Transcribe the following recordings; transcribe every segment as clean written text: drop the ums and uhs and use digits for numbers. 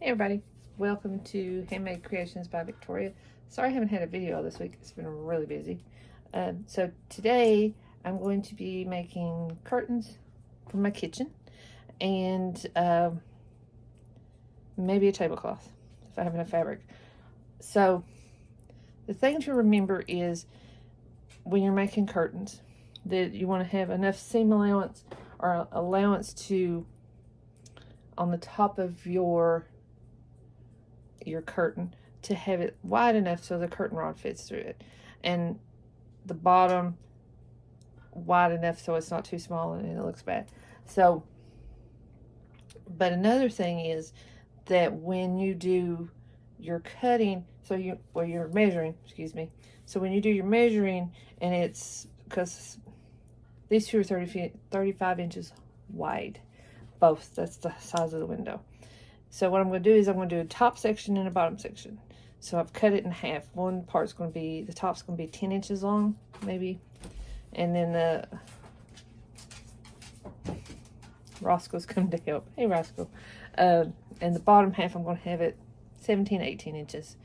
Hey everybody, welcome to Handmade Creations by Victoria. Sorry I haven't had a video this week, it's been really busy. So today I'm going to be making curtains for my kitchen and maybe a tablecloth if I have enough fabric. So the thing to remember is when you're making curtains that you want to have enough seam allowance or allowance to on the top of your curtain to have it wide enough so the curtain rod fits through it, and the bottom wide enough so it's not too small and it looks bad. So, but another thing is that when you do your cutting, so you're measuring, excuse me. So when you do your measuring, and it's because these two are 35 inches wide, both. That's the size of the window. So what I'm going to do is I'm going to do a top section and a bottom section. So I've cut it in half. One part's going to be, the top's going to be 10 inches long, maybe. And then Roscoe's come to help. Hey, Roscoe. And the bottom half, I'm going to have it 17, 18 inches.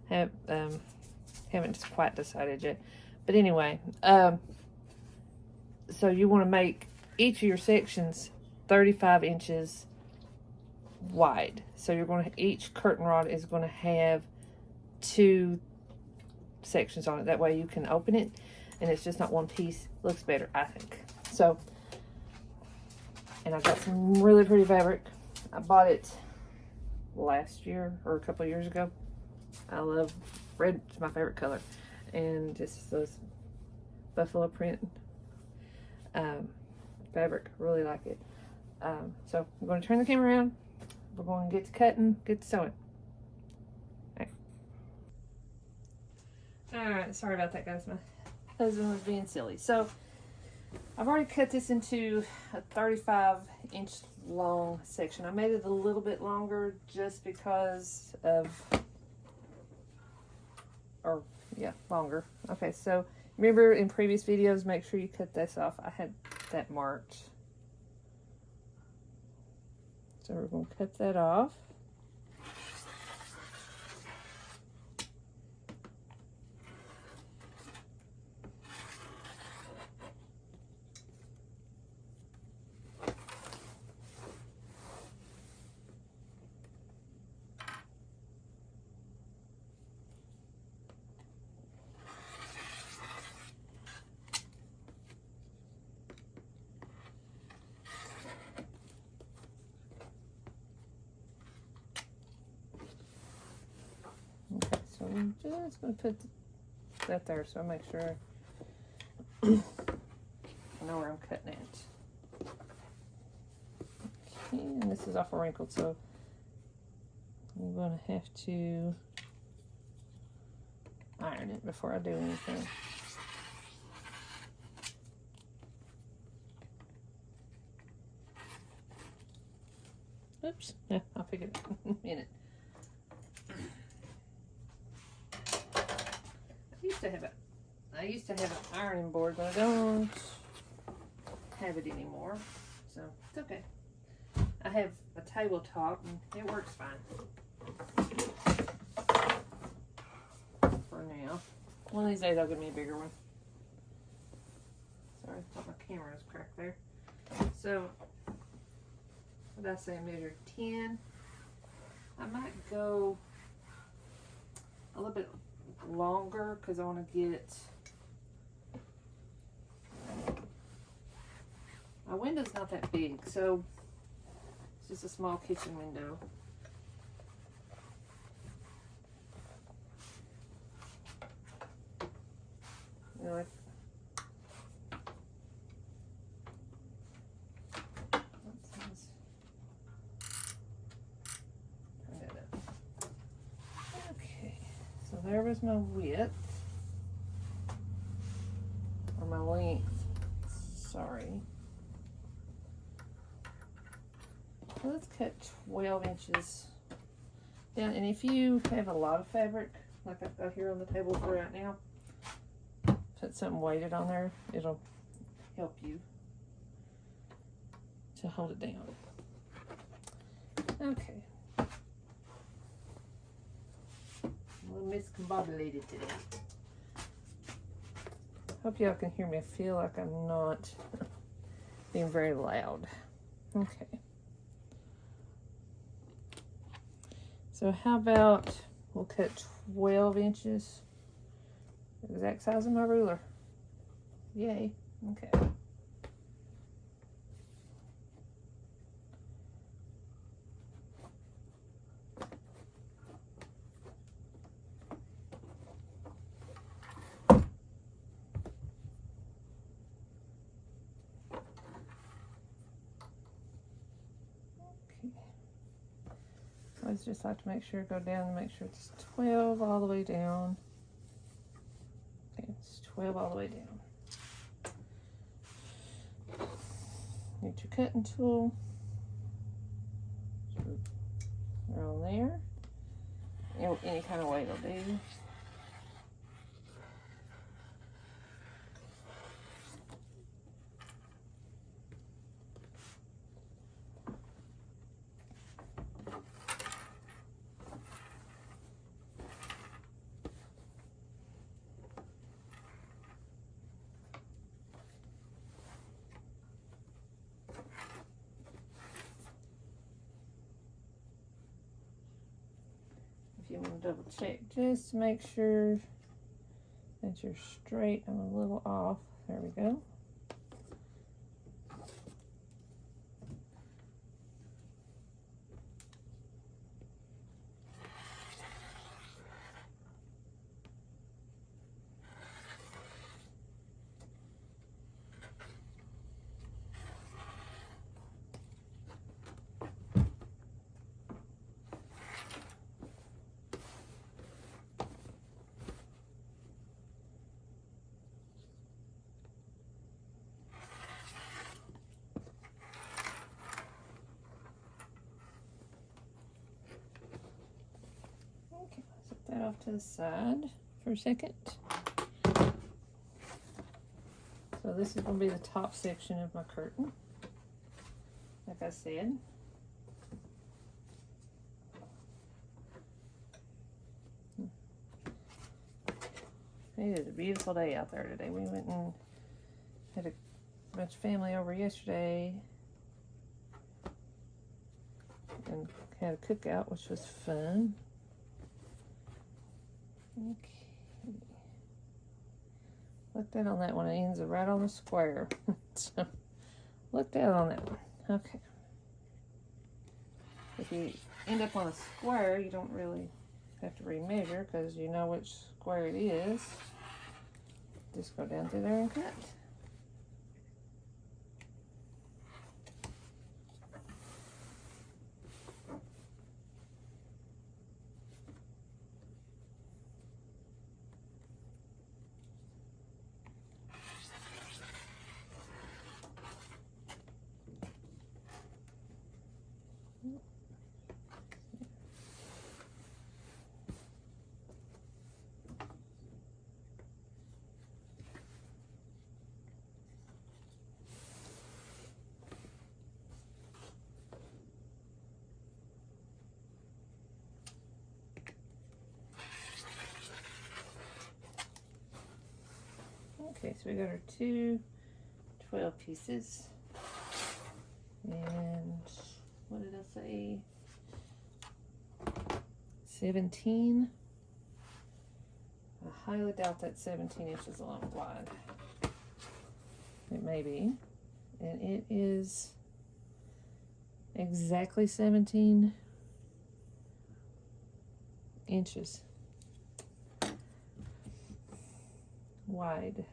Haven't quite decided yet. But anyway, so you want to make each of your sections 35 inches wide. So you're going to, each curtain rod is going to have 2 sections on it. That way you can open it and it's just not one piece. Looks better, I think. So, and I got some really pretty fabric. I bought it last year or a couple of years ago. I love red, it's my favorite color. And just those buffalo print fabric, really like it. So I'm going to turn the camera around. We're going to get to cutting, get to sewing. Alright, sorry about that, guys. My husband was being silly. So, I've already cut this into a 35-inch long section. I made it a little bit longer just because of, longer. Okay, so remember in previous videos, make sure you cut this off. I had that marked. So we're going to cut that off. Okay, so I'm just going to put that there so I make sure I know where I'm cutting it. Okay, and this is awful wrinkled, so I'm going to have to iron it before I do anything. Oops, yeah, I'll pick it up in a minute. I used to have an ironing board, but I don't have it anymore, so it's okay. I have a tabletop and it works fine for now. One of these days I'll get me a bigger one. Sorry, I thought my camera was cracked there. So, what did I say? I measured 10. I might go a little bit longer because I want to get my window's not that big, so it's just a small kitchen window. You know, okay, so there was my width, or my length, sorry. Let's cut 12 inches down, and if you have a lot of fabric, like I've got here on the table for right now, put something weighted on there, it'll help you to hold it down. Okay. miscombobulated today. Hope y'all can hear me. I feel like I'm not being very loud. Okay. So how about we'll cut 12 inches. Exact size of my ruler. Yay. Okay. I always just like to make sure, go down and make sure it's 12 all the way down. Okay, it's 12 all the way down. Get your cutting tool. Around there. Any kind of way will do. You want to double check just to make sure that you're straight. I'm a little off. There we go. Okay, set that off to the side for a second. So this is going to be the top section of my curtain, like I said. It is a beautiful day out there today. We went and had a bunch of family over yesterday and had a cookout, which was fun. Okay. Look down on that one. It ends right on the square. So look down on that one. Okay. If you end up on a square, you don't really have to remeasure because you know which square it is. Just go down through there and cut. Okay, so we got our 12 pieces. And what did I say? 17. I highly doubt that's 17 inches long wide. It may be. And it is exactly 17 inches wide.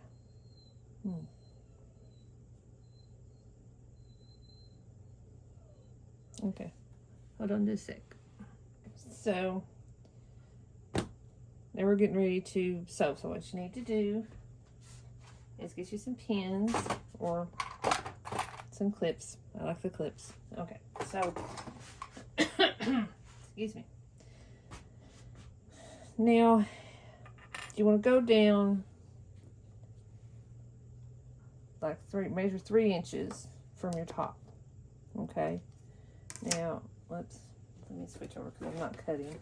Okay, hold on just a sec. So now we're getting ready to sew. So what you need to do is get you some pins or some clips. I like the clips. Okay, so excuse me. Now you want to go down like measure 3 inches from your top. Okay. Now, let me switch over because I'm not cutting.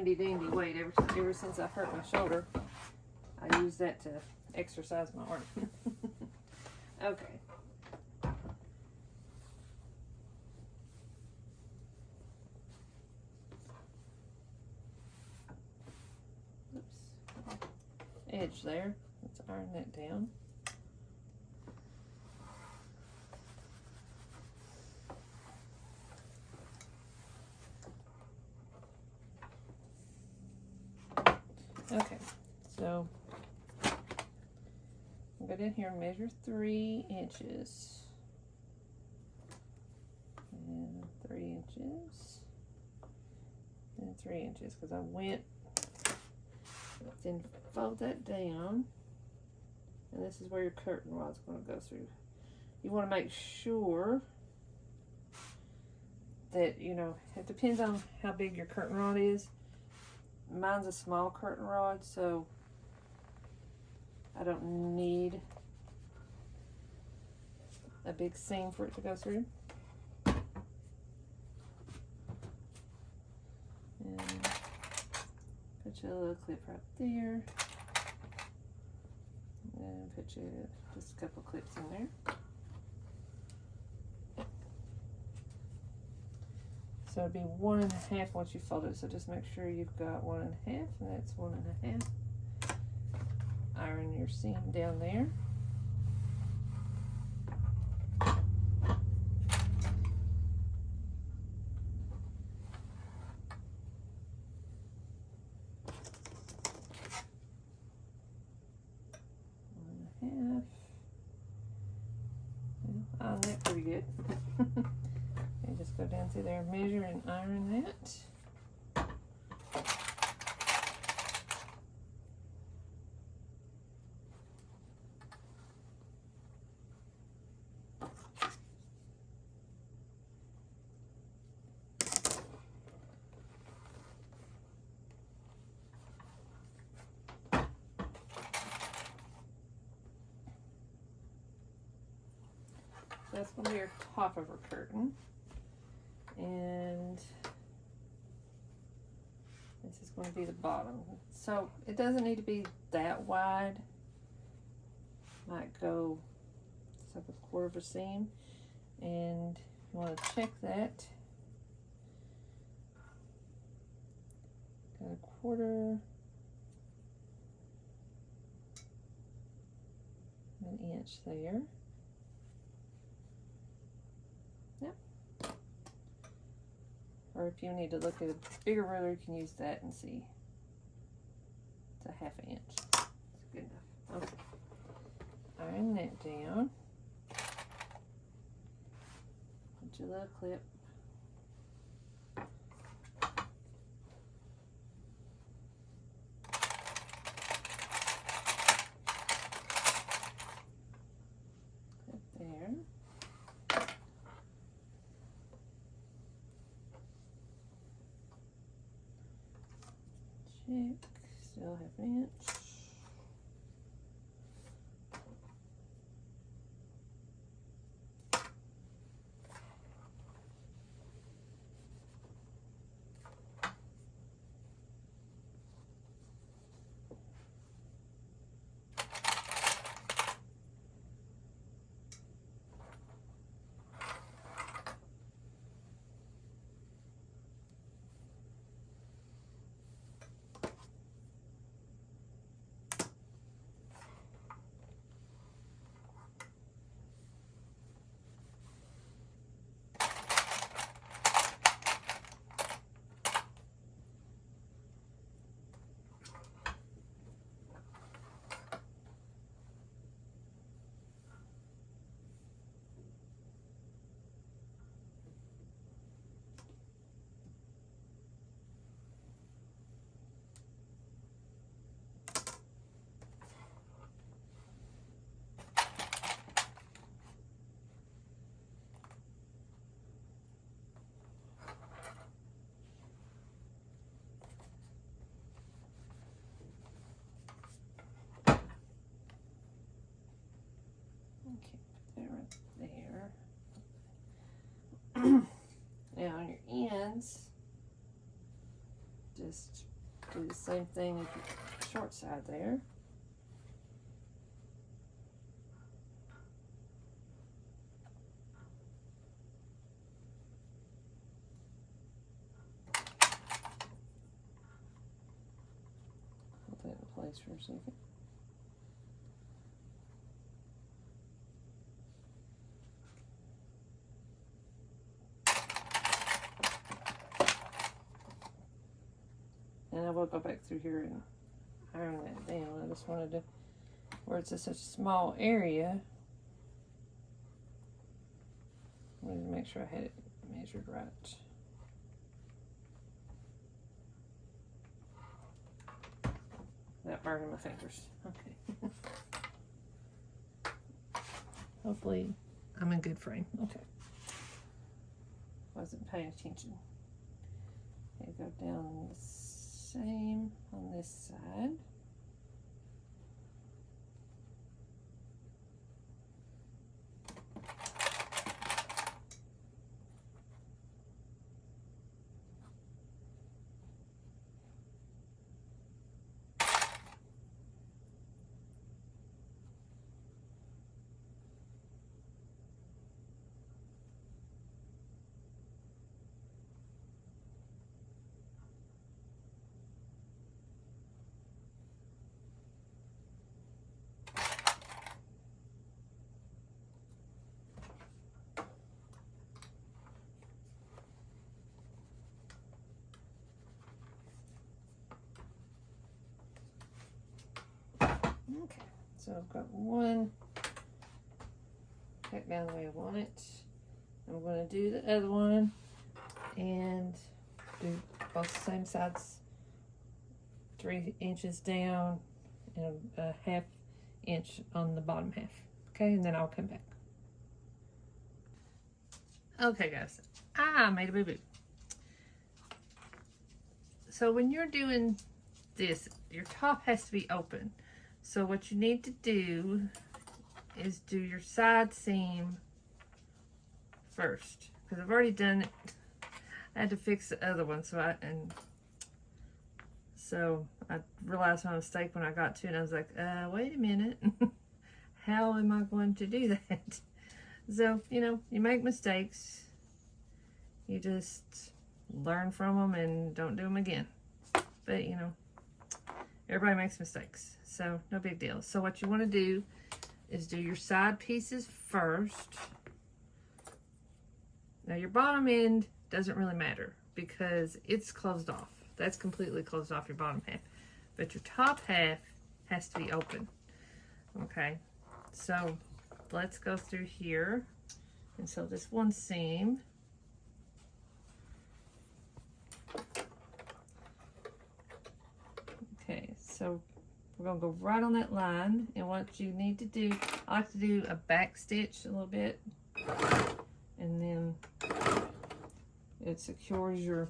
handy dandy weight. Ever since I hurt my shoulder, I use that to exercise my arm. Okay. Oops. Edge there. Let's iron that down. Okay, so I'll go down here and measure 3 inches. And 3 inches. And 3 inches, because I went, then fold that down. And this is where your curtain rod's going to go through. You want to make sure that, you know, it depends on how big your curtain rod is. Mine's a small curtain rod, so I don't need a big seam for it to go through. And put your little clip right there. And put you just a couple clips in there. So it'd be 1 1/2 once you fold it. So just make sure you've got 1 1/2, and that's 1 1/2. Iron your seam down there. Iron that pretty good. And just go down through there, measure and iron that. That's going to be our top of our curtain. And this is going to be the bottom. So it doesn't need to be that wide. Might go just like 1/4 of a seam. And you want to check that. Got 1/4 of an inch there. Or if you need to look at a bigger ruler, you can use that and see. It's a 1/2 inch. It's good enough. Okay. Iron that down. Put your little clip. Clip there. Check, still 1/2 inch. Now on your ends, just Do the same thing with the short side there. Put that in place for a second. And I will go back through here and iron that down. I just wanted to, where it's such a small area, I wanted to make sure I had it measured right. Without burning my fingers. Okay. Hopefully I'm in good frame. Okay. Wasn't paying attention. Okay, go down the same on this side. Okay, so I've got one cut down the way I want it. I'm going to do the other one and do both the same sides, 3 inches down and a ½ inch on the bottom half. Okay, and then I'll come back. Okay guys, I made a boo-boo. So when you're doing this, your top has to be open. So what you need to do is do your side seam first, because I've already done it. I had to fix the other one, so I realized my mistake when I got to it, and I was like, wait a minute. How am I going to do that? So, you know, you make mistakes. You just learn from them and don't do them again. But, you know, everybody makes mistakes, so no big deal. So what you want to do is do your side pieces first. Now your bottom end doesn't really matter because it's closed off. That's completely closed off, your bottom half. But your top half has to be open. Okay, so let's go through here. And so this one seam, okay, so we're gonna go right on that line, and what you need to do, I like to do a back stitch a little bit, and then it secures your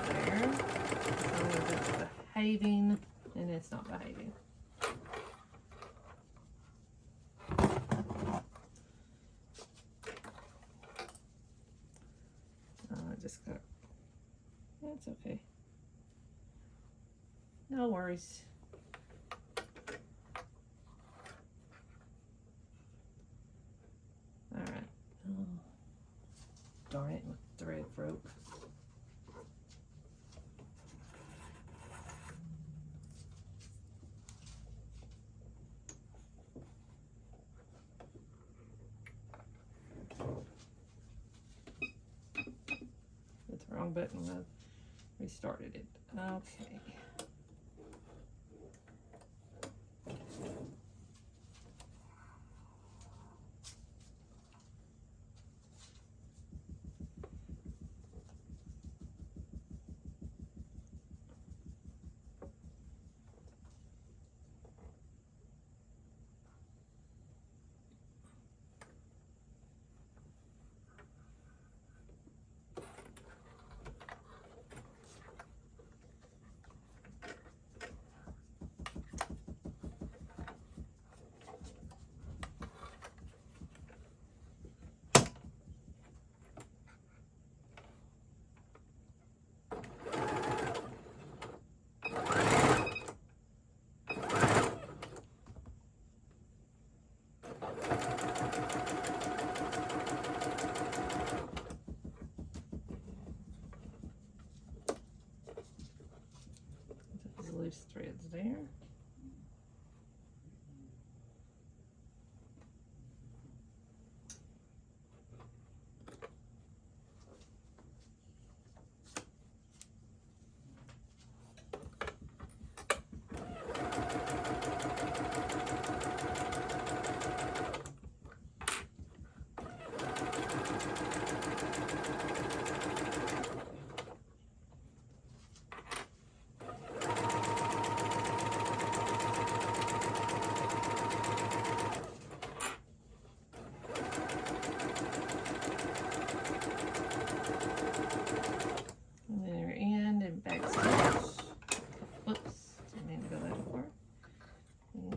there. So it's behaving, and it's not behaving. I just got, that's okay. No worries. All right. Oh, darn it, my thread broke. Hit the wrong button when I restarted it. Okay. loose threads there.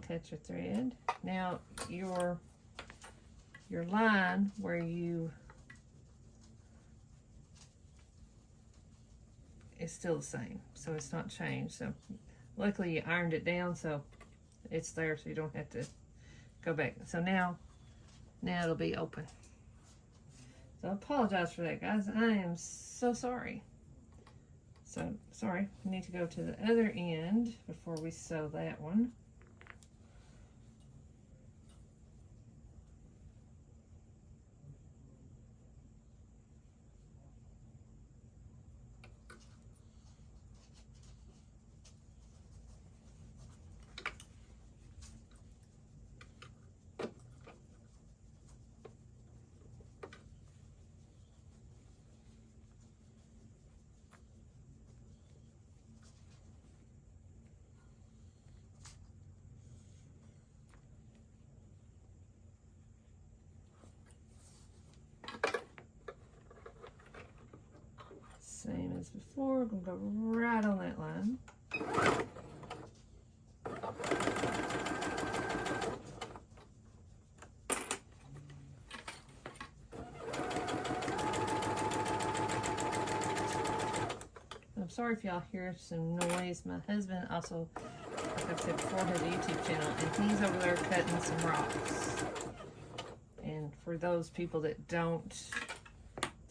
Cut your thread. Now your line where you is still the same, so it's not changed. So luckily you ironed it down, so it's there, so you don't have to go back. So now it'll be open. So I apologize for that, guys. I am so sorry. So sorry, we need to go to the other end before we sew that one. Same as before, we're gonna go right on that line. I'm sorry if y'all hear some noise. My husband also, like I said before, has a YouTube channel, and he's over there cutting some rocks. And for those people that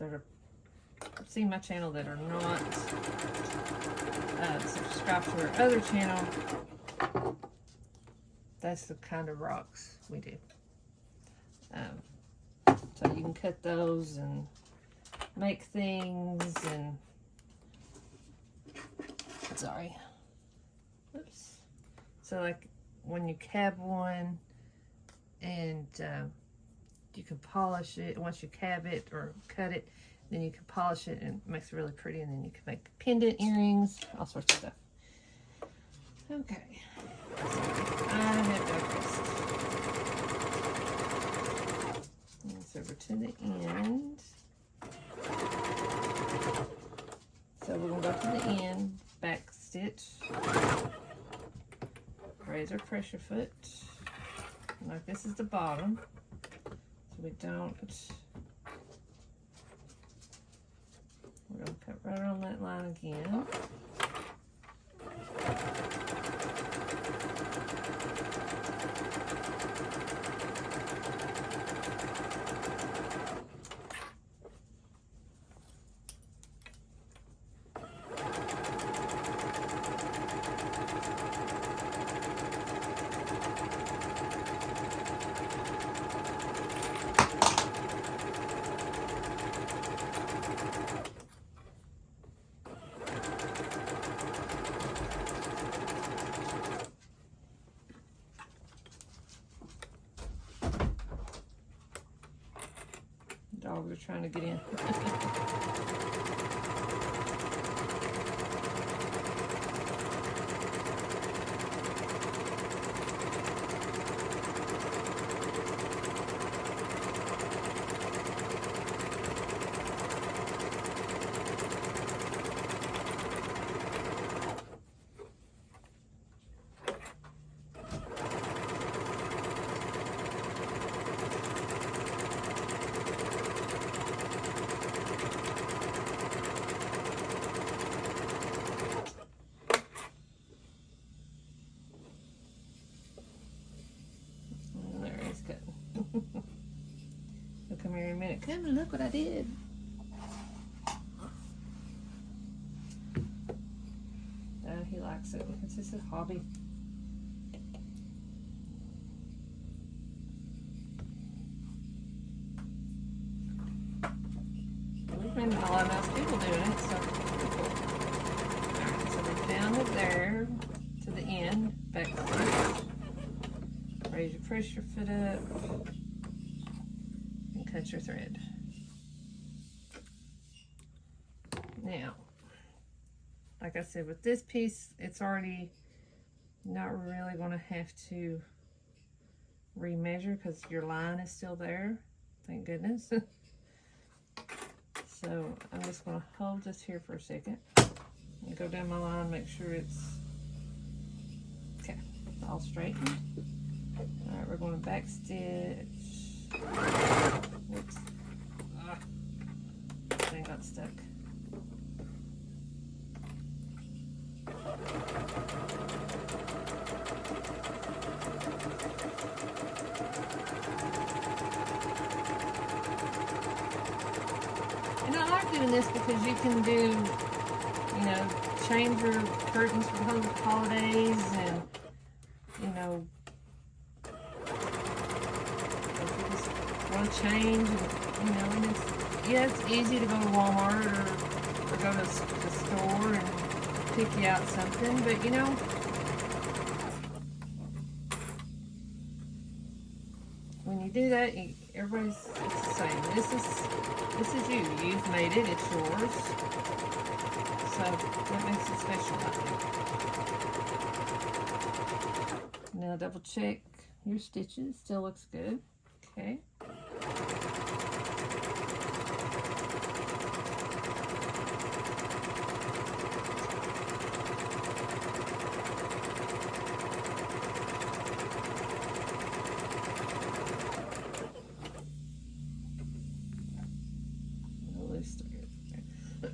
are see my channel that are not subscribed to our other channel, that's the kind of rocks we do. So you can cut those and make things and sorry. Oops. So like when you cab one and you can polish it once you cab it or cut it. Then you can polish it and it makes it really pretty, and then you can make pendant earrings, all sorts of stuff. Okay. I have digressed. It's over to the end. So we're going to go to the end, back stitch, raise our pressure foot. Like this is the bottom, so we don't. We're going to cut right on that line again. Dogs are trying to get in. Come here in a minute. Come and look what I did. I he likes it. It's just a hobby. We've been a lot of nice people doing it, so pretty cool. Alright, so we're down it there to the end, back first. Raise your press your foot up and cut your thread. Now, like I said, with this piece, it's already not really going to have to remeasure because your line is still there. Thank goodness. So I'm just going to hold this here for a second and go down my line, make sure it's okay, all straightened. All right, we're going to back stitch. Whoops. Thing got stuck. And I like doing this because you can do, you know, change your curtains for the holidays, and, you know, if you just want to change, and, you know, and it's, yeah, it's easy to go to Walmart or go to the store and pick you out something, but, you know, when you do that, everybody's, it's the same. This is you. You've made it. It's yours. So that makes it special, I think. Now double check your stitches. Still looks good. Okay.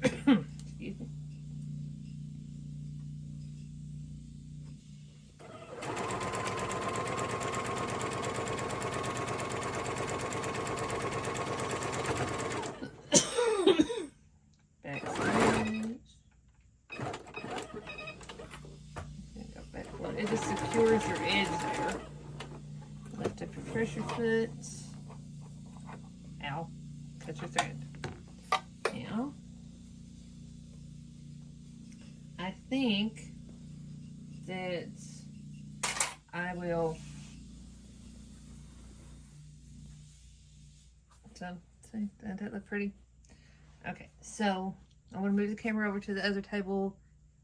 Excuse me. Back stitch. Go backward. It just secures your edge there. Lift up your pressure foot. Ow. Cut your thread. Now, I think that I will, so, see, doesn't that look pretty? Okay, so I'm going to move the camera over to the other table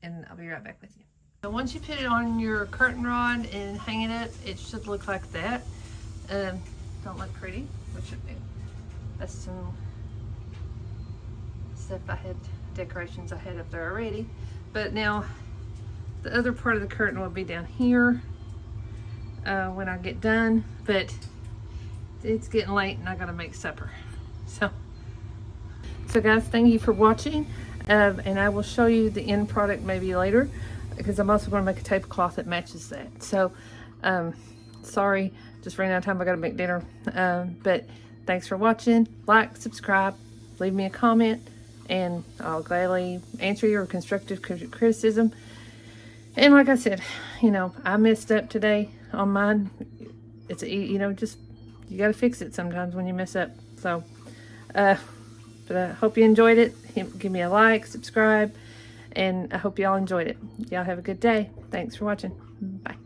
and I'll be right back with you. So once you put it on your curtain rod and hang it up, it should look like that. Don't look pretty, which that's some stuff I had, decorations I had up there already. But now the other part of the curtain will be down here when I get done, but it's getting late and I gotta make supper. So guys, thank you for watching, and I will show you the end product maybe later, because I'm also going to make a tablecloth that matches that. So sorry, just ran out of time. I gotta make dinner, but thanks for watching. Like, subscribe, leave me a comment, and I'll gladly answer your constructive criticism. And like I said, you know, I messed up today on mine. It's, you know, just, you got to fix it sometimes when you mess up. So, but I hope you enjoyed it. Give me a like, subscribe, and I hope y'all enjoyed it. Y'all have a good day. Thanks for watching. Bye.